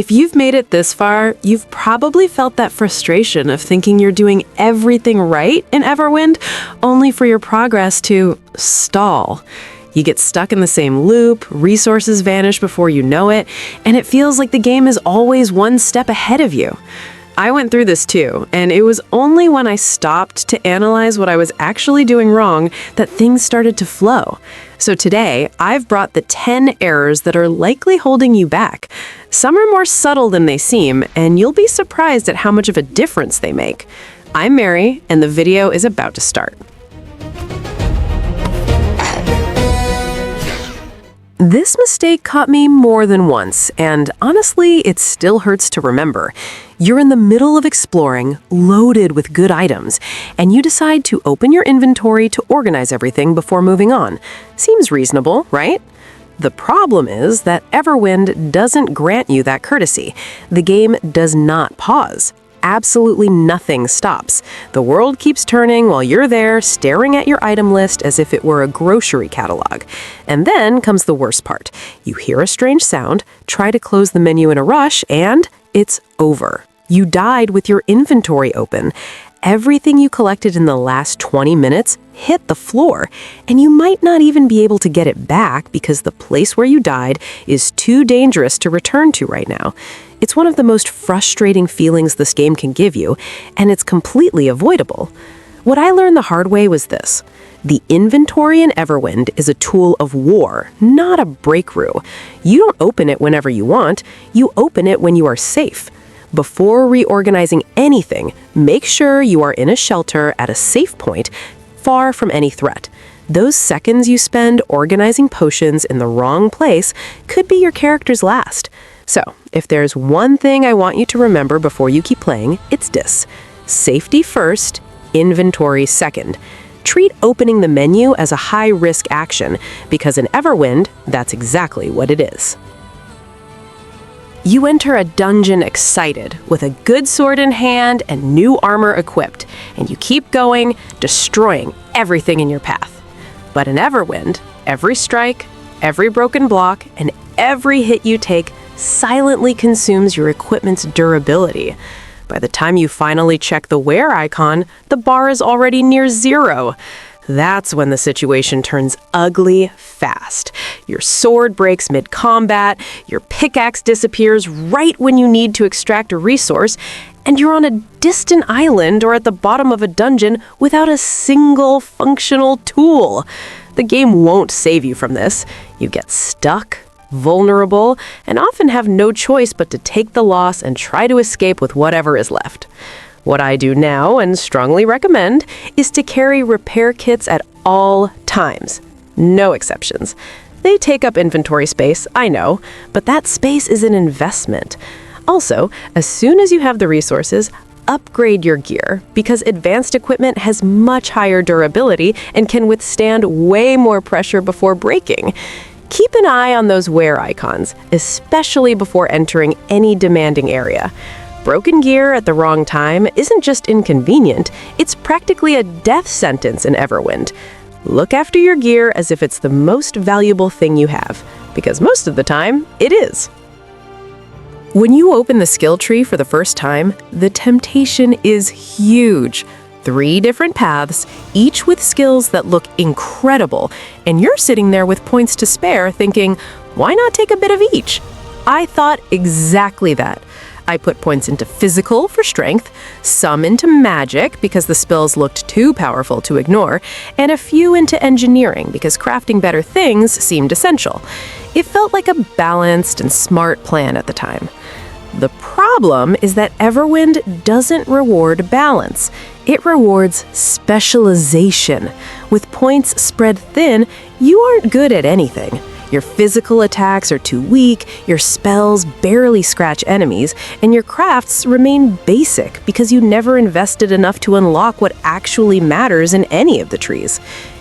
If you've made it this far, you've probably felt that frustration of thinking you're doing everything right in Everwind, only for your progress to stall. You get stuck in the same loop, resources vanish before you know it, and it feels like the game is always one step ahead of you. I went through this too, and it was only when I stopped to analyze what I was actually doing wrong that things started to flow. So today, I've brought the 10 errors that are likely holding you back. Some are more subtle than they seem, and you'll be surprised at how much of a difference they make. I'm Mary, and the video is about to start. This mistake caught me more than once, and honestly, it still hurts to remember. You're in the middle of exploring, loaded with good items, and you decide to open your inventory to organize everything before moving on. Seems reasonable, right? The problem is that Everwind doesn't grant you that courtesy. The game does not pause. Absolutely nothing stops. The world keeps turning while you're there staring at your item list as if it were a grocery catalog. And then comes the worst part. You hear a strange sound, try to close the menu in a rush, and it's over. You died with your inventory open. Everything you collected in the last 20 minutes hit the floor, and you might not even be able to get it back because the place where you died is too dangerous to return to right now. It's one of the most frustrating feelings this game can give you, and it's completely avoidable. What I learned the hard way was this. The inventory in Everwind is a tool of war, not a breakthrough. You don't open it whenever you want, you open it when you are safe. Before reorganizing anything, make sure you are in a shelter at a safe point, far from any threat. Those seconds you spend organizing potions in the wrong place could be your character's last. So, if there's one thing I want you to remember before you keep playing, it's this. Safety first, inventory second. Treat opening the menu as a high-risk action, because in Everwind, that's exactly what it is. You enter a dungeon excited, with a good sword in hand and new armor equipped, and you keep going, destroying everything in your path. But in Everwind, every strike, every broken block, and every hit you take silently consumes your equipment's durability. By the time you finally check the wear icon, the bar is already near zero. That's when the situation turns ugly fast. Your sword breaks mid-combat, your pickaxe disappears right when you need to extract a resource, and you're on a distant island or at the bottom of a dungeon without a single functional tool. The game won't save you from this. You get stuck, vulnerable, and often have no choice but to take the loss and try to escape with whatever is left. What I do now, and strongly recommend, is to carry repair kits at all times. No exceptions. They take up inventory space, I know, but that space is an investment. Also, as soon as you have the resources, upgrade your gear, because advanced equipment has much higher durability and can withstand way more pressure before breaking. Keep an eye on those wear icons, especially before entering any demanding area. Broken gear at the wrong time isn't just inconvenient, it's practically a death sentence in Everwind. Look after your gear as if it's the most valuable thing you have, because most of the time, it is. When you open the skill tree for the first time, the temptation is huge. 3 different paths, each with skills that look incredible, and you're sitting there with points to spare thinking, why not take a bit of each? I thought exactly that. I put points into physical for strength, some into magic because the spells looked too powerful to ignore, and a few into engineering because crafting better things seemed essential. It felt like a balanced and smart plan at the time. The problem is that Everwind doesn't reward balance. It rewards specialization. With points spread thin, you aren't good at anything. Your physical attacks are too weak, your spells barely scratch enemies, and your crafts remain basic because you never invested enough to unlock what actually matters in any of the trees.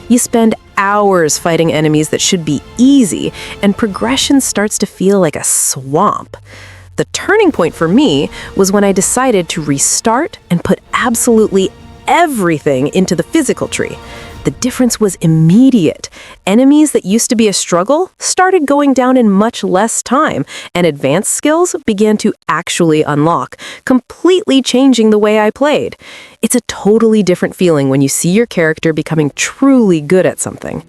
You spend hours fighting enemies that should be easy, and progression starts to feel like a swamp. The turning point for me was when I decided to restart and put absolutely everything into the physical tree. The The difference was immediate. Enemies that used to be a struggle started going down in much less time, and advanced skills began to actually unlock, completely changing the way I played. It's a totally different feeling when you see your character becoming truly good at something.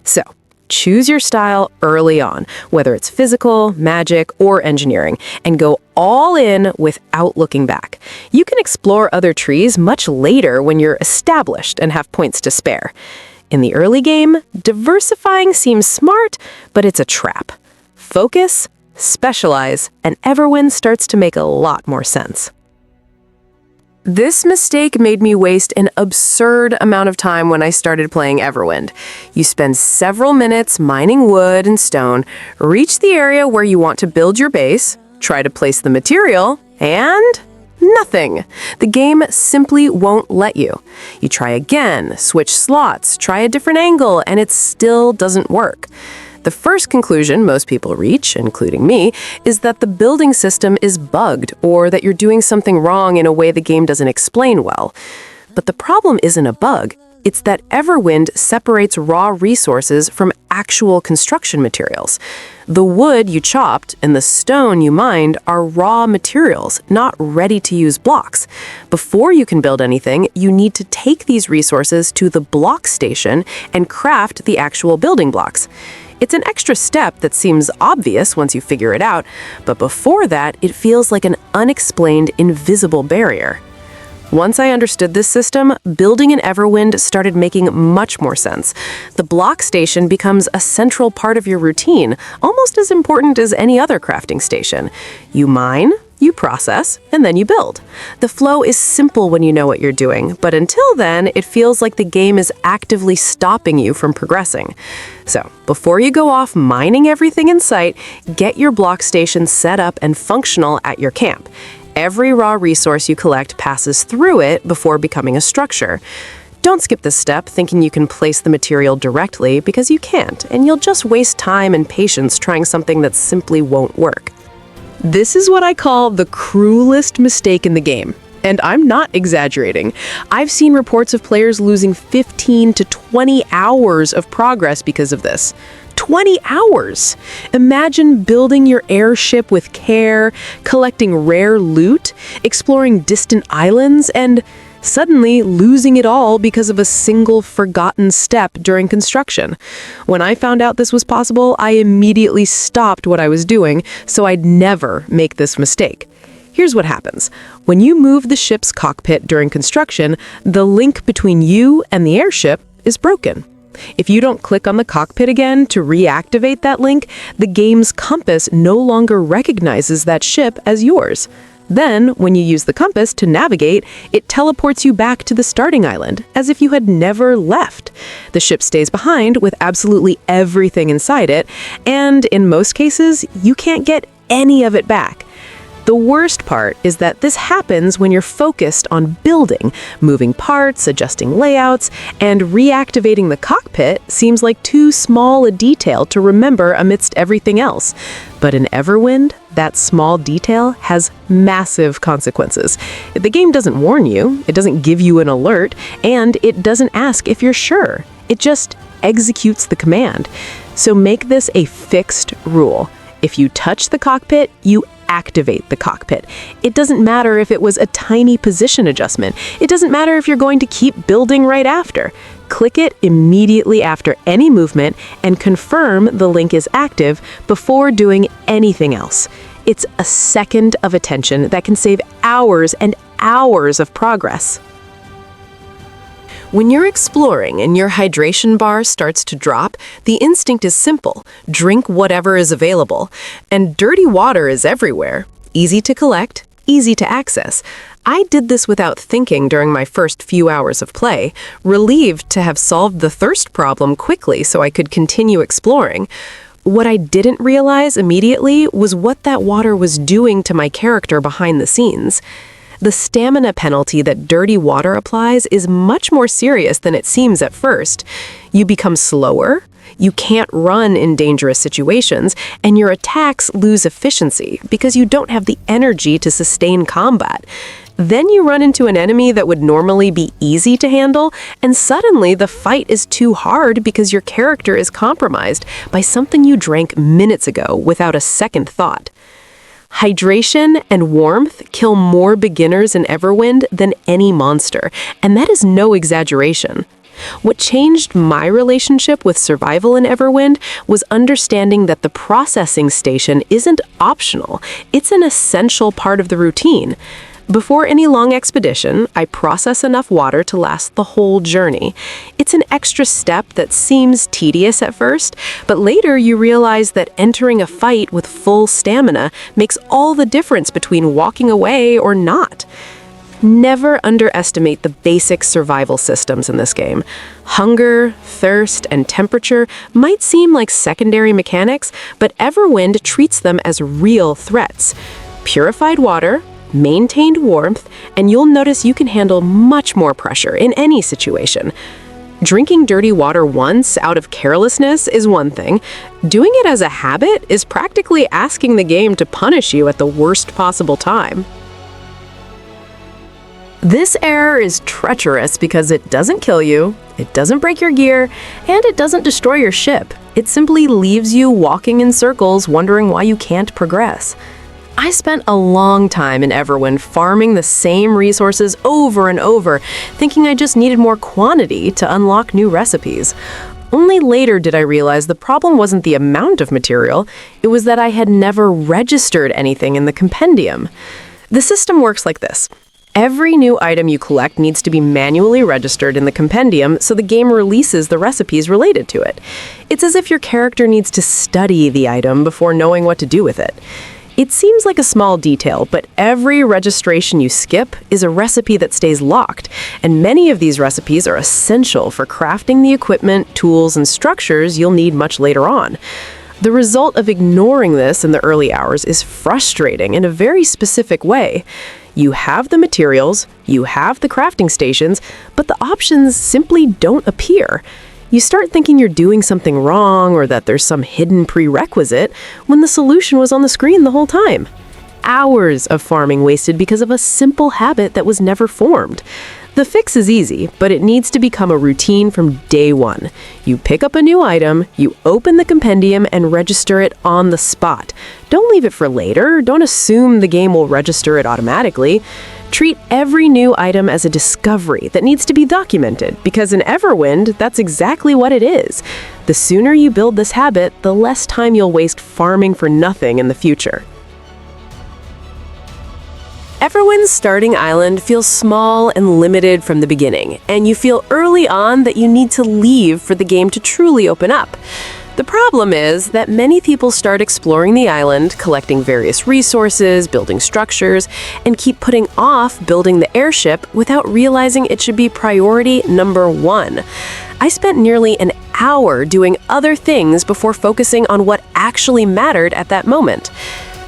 So, choose your style early on, whether it's physical, magic, or engineering, and go all in without looking back. You can explore other trees much later when you're established and have points to spare. In the early game, diversifying seems smart, but it's a trap. Focus, specialize, and Everwind starts to make a lot more sense. This mistake made me waste an absurd amount of time when I started playing Everwind. You spend several minutes mining wood and stone, reach the area where you want to build your base, try to place the material, and nothing. The game simply won't let you. You try again, switch slots, try a different angle, and it still doesn't work. The first conclusion most people reach, including me, is that the building system is bugged or that you're doing something wrong in a way the game doesn't explain well. But the problem isn't a bug. It's that Everwind separates raw resources from actual construction materials. The wood you chopped and the stone you mined are raw materials, not ready-to-use blocks. Before you can build anything, you need to take these resources to the block station and craft the actual building blocks. It's an extra step that seems obvious once you figure it out, but before that, it feels like an unexplained, invisible barrier. Once I understood this system, building an Everwind started making much more sense. The block station becomes a central part of your routine, almost as important as any other crafting station. You mine, you process, and then you build. The flow is simple when you know what you're doing, but until then, it feels like the game is actively stopping you from progressing. So, before you go off mining everything in sight, get your block station set up and functional at your camp. Every raw resource you collect passes through it before becoming a structure. Don't skip this step thinking you can place the material directly, because you can't, and you'll just waste time and patience trying something that simply won't work. This is what I call the cruelest mistake in the game. And I'm not exaggerating. I've seen reports of players losing 15 to 20 hours of progress because of this. 20 hours! Imagine building your airship with care, collecting rare loot, exploring distant islands, and suddenly losing it all because of a single forgotten step during construction. When I found out this was possible, I immediately stopped what I was doing so I'd never make this mistake. Here's what happens. When you move the ship's cockpit during construction, the link between you and the airship is broken. If you don't click on the cockpit again to reactivate that link, the game's compass no longer recognizes that ship as yours. Then, when you use the compass to navigate, it teleports you back to the starting island, as if you had never left. The ship stays behind with absolutely everything inside it, and in most cases, you can't get any of it back. The worst part is that this happens when you're focused on building, moving parts, adjusting layouts, and reactivating the cockpit seems like too small a detail to remember amidst everything else. But in Everwind, that small detail has massive consequences. The game doesn't warn you, it doesn't give you an alert, and it doesn't ask if you're sure. It just executes the command. So make this a fixed rule. If you touch the cockpit, you activate the cockpit. It doesn't matter if it was a tiny position adjustment. It doesn't matter if you're going to keep building right after. Click it immediately after any movement and confirm the link is active before doing anything else. It's a second of attention that can save hours and hours of progress. When you're exploring and your hydration bar starts to drop, the instinct is simple: drink whatever is available. And dirty water is everywhere. Easy to collect, easy to access. I did this without thinking during my first few hours of play, relieved to have solved the thirst problem quickly so I could continue exploring. What I didn't realize immediately was what that water was doing to my character behind the scenes. The stamina penalty that dirty water applies is much more serious than it seems at first. You become slower, You can't run in dangerous situations, and your attacks lose efficiency because you don't have the energy to sustain combat. Then you run into an enemy that would normally be easy to handle, and suddenly the fight is too hard because your character is compromised by something you drank minutes ago without a second thought. Hydration and warmth kill more beginners in Everwind than any monster, and that is no exaggeration. What changed my relationship with survival in Everwind was understanding that the processing station isn't optional, it's an essential part of the routine. Before any long expedition, I process enough water to last the whole journey. It's an extra step that seems tedious at first, but later you realize that entering a fight with full stamina makes all the difference between walking away or not. Never underestimate the basic survival systems in this game. Hunger, thirst, and temperature might seem like secondary mechanics, but Everwind treats them as real threats. Purified water, maintained warmth, and you'll notice you can handle much more pressure in any situation. Drinking dirty water once out of carelessness is one thing. Doing it as a habit is practically asking the game to punish you at the worst possible time. This error is treacherous because it doesn't kill you, it doesn't break your gear, and it doesn't destroy your ship. It simply leaves you walking in circles wondering why you can't progress. I spent a long time in Everwind farming the same resources over and over, thinking I just needed more quantity to unlock new recipes. Only later did I realize the problem wasn't the amount of material, it was that I had never registered anything in the compendium. The system works like this. Every new item you collect needs to be manually registered in the compendium so the game releases the recipes related to it. It's as if your character needs to study the item before knowing what to do with it. It seems like a small detail, but every registration you skip is a recipe that stays locked, and many of these recipes are essential for crafting the equipment, tools, and structures you'll need much later on. The result of ignoring this in the early hours is frustrating in a very specific way. You have the materials, you have the crafting stations, but the options simply don't appear. You start thinking you're doing something wrong or that there's some hidden prerequisite when the solution was on the screen the whole time. Hours of farming wasted because of a simple habit that was never formed. The fix is easy, but it needs to become a routine from day one. You pick up a new item, you open the compendium and register it on the spot. Don't leave it for later, don't assume the game will register it automatically. Treat every new item as a discovery that needs to be documented, because in Everwind, that's exactly what it is. The sooner you build this habit, the less time you'll waste farming for nothing in the future. Everwind's starting island feels small and limited from the beginning, and you feel early on that you need to leave for the game to truly open up. The problem is that many people start exploring the island, collecting various resources, building structures, and keep putting off building the airship without realizing it should be priority number one. I spent nearly an hour doing other things before focusing on what actually mattered at that moment.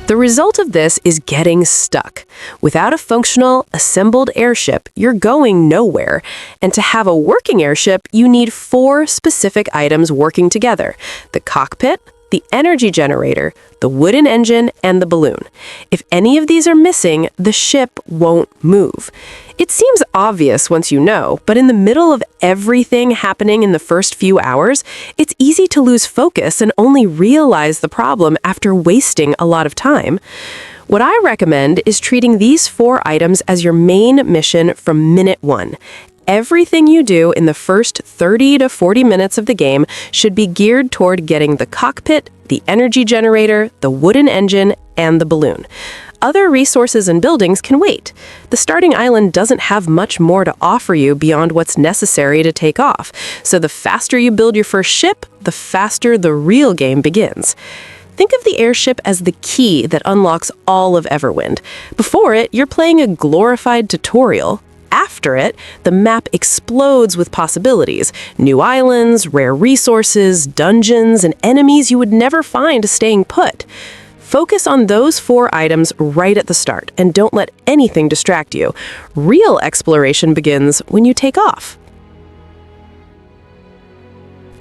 The result of this is getting stuck. Without a functional, assembled airship, you're going nowhere. And to have a working airship, you need 4 specific items working together: the cockpit, the energy generator, the wooden engine, and the balloon. If any of these are missing, the ship won't move. It seems obvious once you know, but in the middle of everything happening in the first few hours, it's easy to lose focus and only realize the problem after wasting a lot of time. What I recommend is treating these 4 items as your main mission from minute 1. Everything you do in the first 30 to 40 minutes of the game should be geared toward getting the cockpit, the energy generator, the wooden engine, and the balloon. Other resources and buildings can wait. The starting island doesn't have much more to offer you beyond what's necessary to take off, so the faster you build your first ship, the faster the real game begins. Think of the airship as the key that unlocks all of Everwind. Before it, you're playing a glorified tutorial. After it, the map explodes with possibilities: new islands, rare resources, dungeons, and enemies you would never find staying put. Focus on those 4 items right at the start, and don't let anything distract you. Real exploration begins when you take off.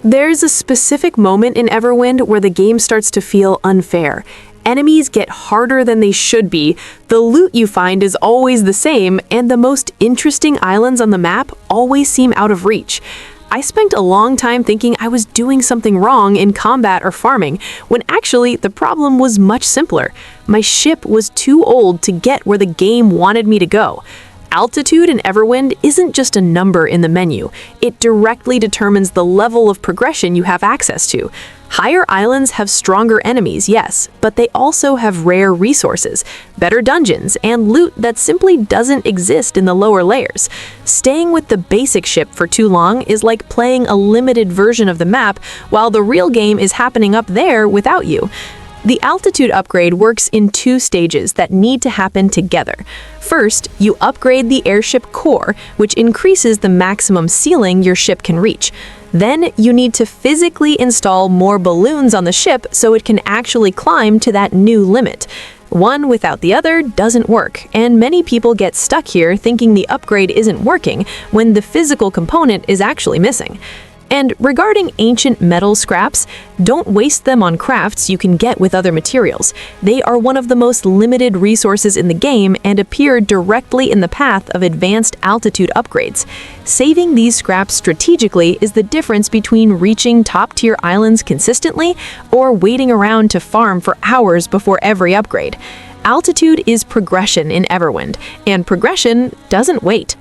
There's a specific moment in Everwind where the game starts to feel unfair. Enemies get harder than they should be, the loot you find is always the same, and the most interesting islands on the map always seem out of reach. I spent a long time thinking I was doing something wrong in combat or farming, when actually the problem was much simpler. My ship was too old to get where the game wanted me to go. Altitude in Everwind isn't just a number in the menu. It directly determines the level of progression you have access to. Higher islands have stronger enemies, yes, but they also have rare resources, better dungeons, and loot that simply doesn't exist in the lower layers. Staying with the basic ship for too long is like playing a limited version of the map while the real game is happening up there without you. The altitude upgrade works in two stages that need to happen together. First, you upgrade the airship core, which increases the maximum ceiling your ship can reach. Then, you need to physically install more balloons on the ship so it can actually climb to that new limit. One without the other doesn't work, and many people get stuck here thinking the upgrade isn't working when the physical component is actually missing. And regarding ancient metal scraps, don't waste them on crafts you can get with other materials. They are one of the most limited resources in the game and appear directly in the path of advanced altitude upgrades. Saving these scraps strategically is the difference between reaching top-tier islands consistently or waiting around to farm for hours before every upgrade. Altitude is progression in Everwind, and progression doesn't wait.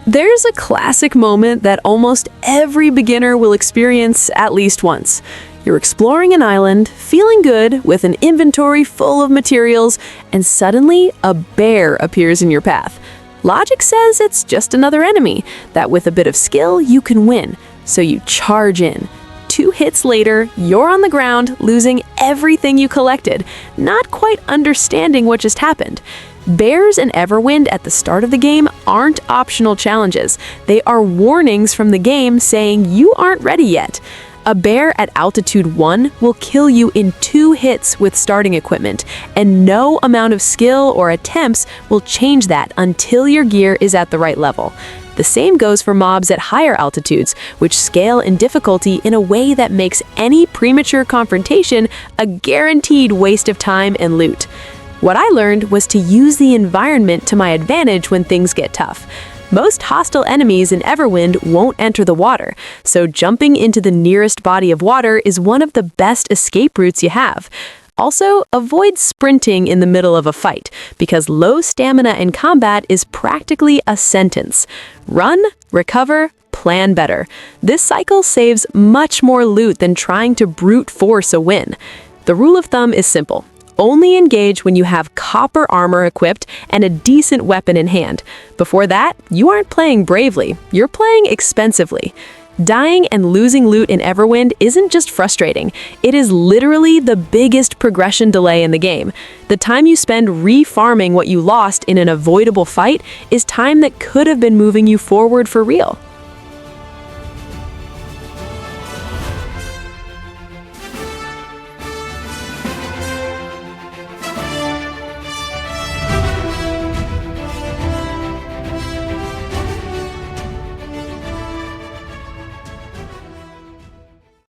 There's a classic moment that almost every beginner will experience at least once. You're exploring an island, feeling good, with an inventory full of materials, and suddenly a bear appears in your path. Logic says it's just another enemy, that with a bit of skill you can win, so you charge in. 2 hits later, you're on the ground, losing everything you collected, not quite understanding what just happened. Bears in Everwind at the start of the game aren't optional challenges. They are warnings from the game saying you aren't ready yet. A bear at altitude 1 will kill you in 2 hits with starting equipment, and no amount of skill or attempts will change that until your gear is at the right level. The same goes for mobs at higher altitudes, which scale in difficulty in a way that makes any premature confrontation a guaranteed waste of time and loot. What I learned was to use the environment to my advantage when things get tough. Most hostile enemies in Everwind won't enter the water, so jumping into the nearest body of water is one of the best escape routes you have. Also, avoid sprinting in the middle of a fight, because low stamina in combat is practically a sentence. Run, recover, plan better. This cycle saves much more loot than trying to brute force a win. The rule of thumb is simple. Only engage when you have copper armor equipped and a decent weapon in hand. Before that, you aren't playing bravely, you're playing expensively. Dying and losing loot in Everwind isn't just frustrating, it is literally the biggest progression delay in the game. The time you spend re-farming what you lost in an avoidable fight is time that could have been moving you forward for real.